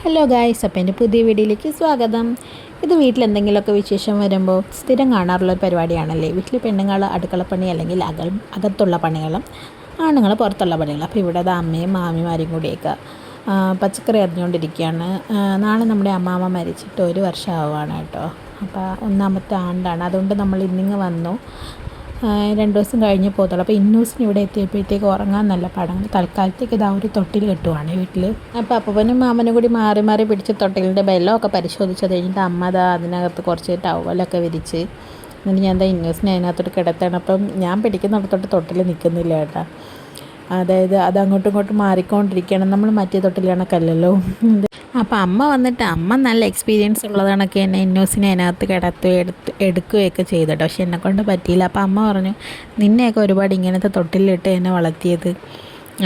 Hello guys, അപ്പോൾ എൻ്റെ പുതിയ വീഡിയോയിലേക്ക് സ്വാഗതം. ഇത് വീട്ടിലെന്തെങ്കിലുമൊക്കെ വിശേഷം വരുമ്പോൾ സ്ഥിരം കാണാറുള്ളൊരു പരിപാടിയാണല്ലേ. വീട്ടിൽ പെണ്ണുങ്ങൾ അടുക്കളപ്പണി അല്ലെങ്കിൽ അകത്തുള്ള പണികളും ആണുങ്ങൾ പുറത്തുള്ള പണികളും. അപ്പോൾ ഇവിടെ അമ്മയും മാമിമാരും കൂടിയൊക്കെ പച്ചക്കറി അറിഞ്ഞുകൊണ്ടിരിക്കുകയാണ്. നാളെ നമ്മുടെ അമ്മാമ്മ മരിച്ചിട്ട് 1 വർഷം ആവുകയാണ് കേട്ടോ. അപ്പോൾ 1ാമത്തെ ആണ്ടാണ്. അതുകൊണ്ട് നമ്മൾ ഇന്നിങ്ങ് വന്നു. 2 ദിവസം കഴിഞ്ഞ് പോകത്തുള്ളൂ. അപ്പോൾ ഇന്നൂസിന് ഇവിടെ എത്തിയപ്പോഴത്തേക്ക് ഉറങ്ങാൻ നല്ല പാടാണ്. തൽക്കാലത്തേക്ക് ഇതാ ഒരു തൊട്ടിൽ കെട്ടുവാണ് വീട്ടിൽ. അപ്പോൾ അപ്പനും മാമനും കൂടി മാറി മാറി പിടിച്ച് തൊട്ടിലിൻ്റെ ബെല്ലമൊക്കെ പരിശോധിച്ചത് കഴിഞ്ഞിട്ട് അമ്മ അതിനകത്ത് കുറച്ച് ടവലൊക്കെ വിരിച്ച് എന്നിട്ട് ഞാൻ ഇന്നൂസിനെ അതിനകത്തോട്ട് കിടത്തണം. അപ്പം ഞാൻ പിടിക്കുന്നിടത്തോട്ട് തൊട്ടിൽ നിൽക്കുന്നില്ല കേട്ടോ. അതായത് അത് അങ്ങോട്ടും ഇങ്ങോട്ടും മാറിക്കൊണ്ടിരിക്കുകയാണ്. നമ്മൾ മറ്റേ തൊട്ടിൽ കണക്കല്ലല്ലോ. അപ്പോൾ അമ്മ വന്നിട്ട് അമ്മ നല്ല എക്സ്പീരിയൻസ് ഉള്ളത് കണക്ക് തന്നെ ഇന്നോസിനെ അതിനകത്ത് എടുക്കുകയൊക്കെ ചെയ്തിട്ടോ. പക്ഷെ എന്നെക്കൊണ്ട് പറ്റിയില്ല. അപ്പോൾ അമ്മ പറഞ്ഞു, നിന്നെയൊക്കെ ഒരുപാട് ഇങ്ങനത്തെ തൊട്ടിലിട്ട് എന്നെ വളർത്തിയത്,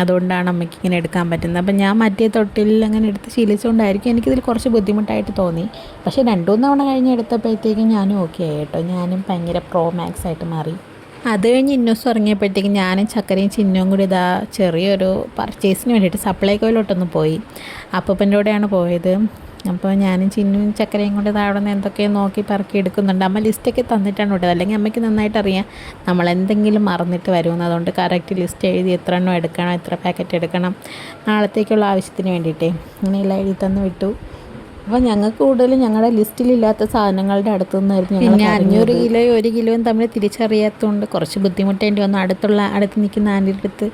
അതുകൊണ്ടാണ് അമ്മയ്ക്ക് ഇങ്ങനെ എടുക്കാൻ പറ്റുന്നത്. അപ്പം ഞാൻ മറ്റേ തൊട്ടിലിൽ അങ്ങനെ എടുത്ത് ശീലിച്ചുകൊണ്ടായിരിക്കും എനിക്കിതിൽ കുറച്ച് ബുദ്ധിമുട്ടായിട്ട് തോന്നി. പക്ഷേ 2-3 തവണ കഴിഞ്ഞ് എടുത്തപ്പോഴത്തേക്കും ഞാനും ഓക്കെ ആയി കേട്ടോ. ഞാനും ഭയങ്കര പ്രോ മാക്സ് ആയിട്ട് മാറി. അത് കഴിഞ്ഞ് ഇന്നൂസ് ഉറങ്ങിയപ്പോഴത്തേക്കും ഞാനും ചക്കരയും ചിന്നവും കൂടി ചെറിയൊരു പർച്ചേസിന് വേണ്ടിയിട്ട് സപ്ലൈകോയിലോട്ടൊന്ന് പോയി. അപ്പൂപ്പൻ്റെ കൂടെയാണ് പോയത്. അപ്പോൾ ഞാനും ചിന്നും ചക്കരയും കൂടി അവിടെ നിന്ന് എന്തൊക്കെയോ നോക്കി പറക്കി എടുക്കുന്നുണ്ട്. അമ്മ ലിസ്റ്റൊക്കെ തന്നിട്ടാണ് വിട്ടത്. അല്ലെങ്കിൽ അമ്മയ്ക്ക് നന്നായിട്ട് അറിയാം നമ്മൾ എന്തെങ്കിലും മറന്നിട്ട് വരുമെന്ന്. അതുകൊണ്ട് കറക്റ്റ് ലിസ്റ്റ് എഴുതി എത്ര എണ്ണം എടുക്കണം, എത്ര പാക്കറ്റ് എടുക്കണം, നാളത്തേക്കുള്ള ആവശ്യത്തിന് വേണ്ടിയിട്ടേ അങ്ങനെയെല്ലാം എഴുതി തന്ന് വിട്ടു. അപ്പോൾ ഞങ്ങൾക്ക് കൂടുതലും ഞങ്ങളുടെ ലിസ്റ്റിലില്ലാത്ത സാധനങ്ങളുടെ അടുത്തു നിന്നായിരുന്നു. പിന്നെ 500 കിലോയും 1 കിലോയും തമ്മിൽ തിരിച്ചറിയാത്തതുകൊണ്ട് കുറച്ച് ബുദ്ധിമുട്ടേണ്ടി വന്നു. അടുത്ത് നിൽക്കുന്ന ആൻറ്റിയുടെ അടുത്ത്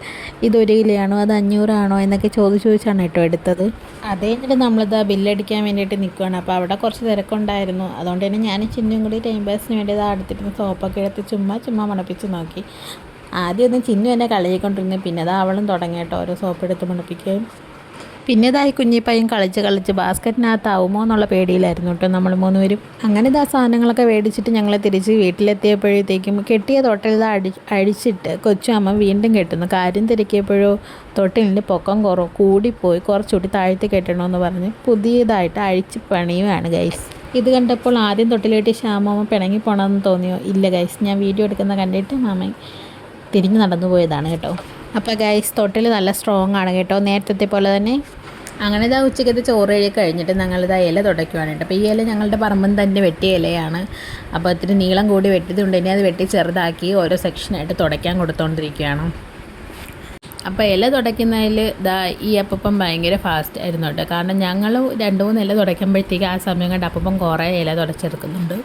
ഇത് 1 കിലോ ആണോ അത് 500 ആണോ എന്നൊക്കെ ചോദിച്ചാണ് കേട്ടോ എടുത്തത്. അത് കഴിഞ്ഞിട്ട് നമ്മളിത് ബില്ലടിക്കാൻ വേണ്ടിയിട്ട് നിൽക്കുകയാണ്. അപ്പോൾ അവിടെ കുറച്ച് തിരക്കുണ്ടായിരുന്നു. അതുകൊണ്ട് തന്നെ ഞാൻ ചിന്നും കൂടി ടൈം പാസിന് വേണ്ടി അടുത്തിരുന്ന് സോപ്പൊക്കെ എടുത്ത് ചുമ്മാ മണപ്പിച്ച് നോക്കി. ആദ്യമൊന്നും ചിന്നു എന്നെ കളിയിക്കൊണ്ടിരുന്നു. പിന്നെ അവളും തുടങ്ങി കേട്ടോ ഓരോ സോപ്പ് എടുത്ത് മണപ്പിക്കുകയും. പിന്നെ കുഞ്ഞിപ്പയ്യും കളിച്ച് ബാസ്ക്കറ്റിനകത്താവുമോ എന്നുള്ള പേടിയിലായിരുന്നു കേട്ടോ നമ്മൾ 3 പേരും. അങ്ങനെ സാധനങ്ങളൊക്കെ മേടിച്ചിട്ട് ഞങ്ങൾ തിരിച്ച് വീട്ടിലെത്തിയപ്പോഴത്തേക്കും കെട്ടിയ തൊട്ടിൽ അഴിച്ചിട്ട് കൊച്ചുഅമ്മ വീണ്ടും കെട്ടുന്നു. കാര്യം തിരക്കിയപ്പോഴോ തൊട്ടിലിൻ്റെ പൊക്കം കൂടിപ്പോയി, കുറച്ചുകൂടി താഴ്ത്തി കെട്ടണമെന്ന് പറഞ്ഞ് പുതിയതായിട്ട് അഴിച്ച് പണിയുകയാണ് ഗൈസ്. ഇത് കണ്ടപ്പോൾ ആദ്യം തൊട്ടിൽ കെട്ടിയ ശ്യാമമ്മ പിണങ്ങി പോകണമെന്ന് തോന്നിയോ? ഇല്ല ഗൈസ്, ഞാൻ വീഡിയോ എടുക്കുന്ന കണ്ടിട്ട് മാമൻ തിരിഞ്ഞ് നടന്നു പോയതാണ് കേട്ടോ. അപ്പോൾ ഗൈസ് തൊട്ടിൽ നല്ല സ്ട്രോങ് ആണ് കേട്ടോ, നേരത്തെ പോലെ തന്നെ. അങ്ങനെ ഉച്ചക്കത്തെ ചോറ് കഴി കഴിഞ്ഞിട്ട് ഞങ്ങളിതാ ഇല തുടയ്ക്കുവാണ് കേട്ടോ. അപ്പോൾ ഈ ഇല ഞങ്ങളുടെ പറമ്പിൽ തന്നെ വെട്ടിയ ഇലയാണ്. അപ്പോൾ ഇത്തിരി നീളം കൂടി വെട്ടിയതുകൊണ്ട് ഇനി അത് വെട്ടി ചെറുതാക്കി ഓരോ സെക്ഷനായിട്ട് തുടയ്ക്കാൻ കൊടുത്തുകൊണ്ടിരിക്കുകയാണ്. അപ്പോൾ ഇല തുടയ്ക്കുന്നതിൽ ഈ അപ്പം ഭയങ്കര ഫാസ്റ്റ് ആയിരുന്നു കേട്ടോ. കാരണം ഞങ്ങൾ 2-3 ഇല തുടയ്ക്കുമ്പോഴത്തേക്ക് ആ സമയം കണ്ട് അപ്പം കുറേ ഇല തുടച്ചെടുക്കുന്നുണ്ട്.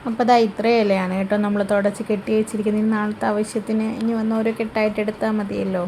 അപ്പോൾ ഇത്രയും ഇലയാണ് കേട്ടോ നമ്മൾ തുടച്ച് കെട്ടി വെച്ചിരിക്കുന്നത്. നാളത്തെ ആവശ്യത്തിന് ഇനി വന്ന് ഓരോ കെട്ടായിട്ട് എടുത്താൽ മതിയല്ലോ.